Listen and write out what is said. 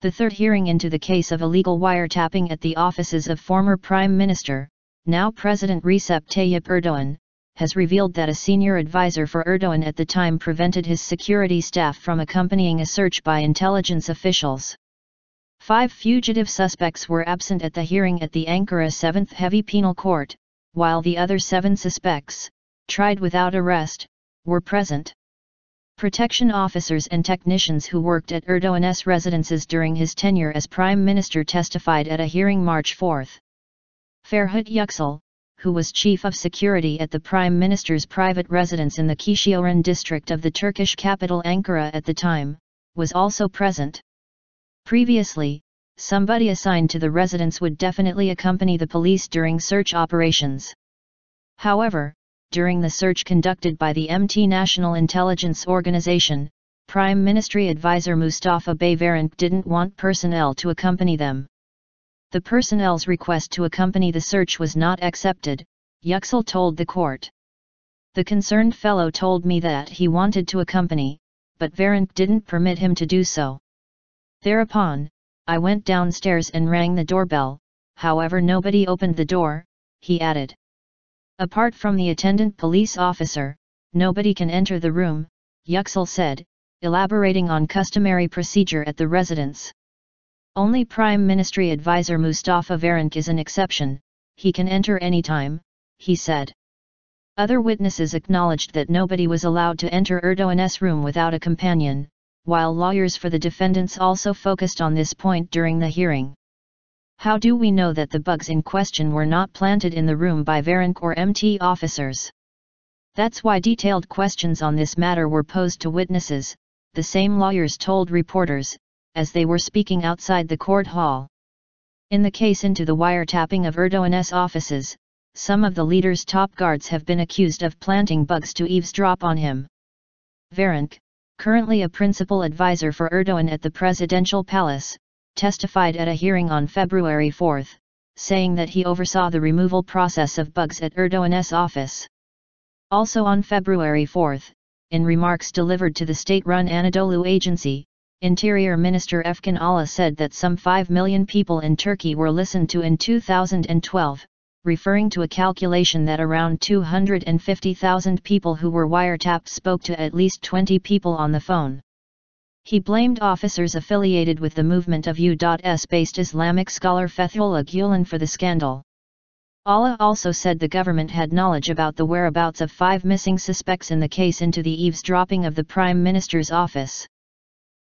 The third hearing into the case of illegal wiretapping at the offices of former Prime Minister, now President Recep Tayyip Erdoğan, has revealed that a senior advisor for Erdoğan at the time prevented his security staff from accompanying a search by intelligence officials. 5 fugitive suspects were absent at the hearing at the Ankara 7th Heavy Penal Court, while the other 7 suspects, tried without arrest, were present. Protection officers and technicians who worked at Erdoğan's residences during his tenure as Prime Minister testified at a hearing March 4. Ferhat Yüksel, who was chief of security at the Prime Minister's private residence in the Keçiören district of the Turkish capital Ankara at the time, was also present. Previously, somebody assigned to the residence would definitely accompany the police during search operations. However, during the search conducted by the MT National Intelligence Organization, Prime Ministry advisor Mustafa Bey Varank didn't want personnel to accompany them. The personnel's request to accompany the search was not accepted, Yüksel told the court. The concerned fellow told me that he wanted to accompany, but Varank didn't permit him to do so. Thereupon, I went downstairs and rang the doorbell, however nobody opened the door, he added. Apart from the attendant police officer, nobody can enter the room, Yüksel said, elaborating on customary procedure at the residence. Only Prime Ministry advisor Mustafa Varank is an exception, he can enter anytime, he said. Other witnesses acknowledged that nobody was allowed to enter Erdoğan's room without a companion, while lawyers for the defendants also focused on this point during the hearing. How do we know that the bugs in question were not planted in the room by Varank or MT officers? That's why detailed questions on this matter were posed to witnesses, the same lawyers told reporters, as they were speaking outside the court hall. In the case into the wiretapping of Erdoğan's offices, some of the leader's top guards have been accused of planting bugs to eavesdrop on him. Varank, currently a principal advisor for Erdoğan at the presidential palace, testified at a hearing on February 4, saying that he oversaw the removal process of bugs at Erdoğan's office. Also on February 4, in remarks delivered to the state-run Anadolu Agency, Interior Minister Efkan Ala said that some 5 million people in Turkey were listened to in 2012, referring to a calculation that around 250,000 people who were wiretapped spoke to at least 20 people on the phone. He blamed officers affiliated with the movement of U.S.-based Islamic scholar Fethullah Gulen for the scandal. Allah also said the government had knowledge about the whereabouts of 5 missing suspects in the case into the eavesdropping of the Prime Minister's office.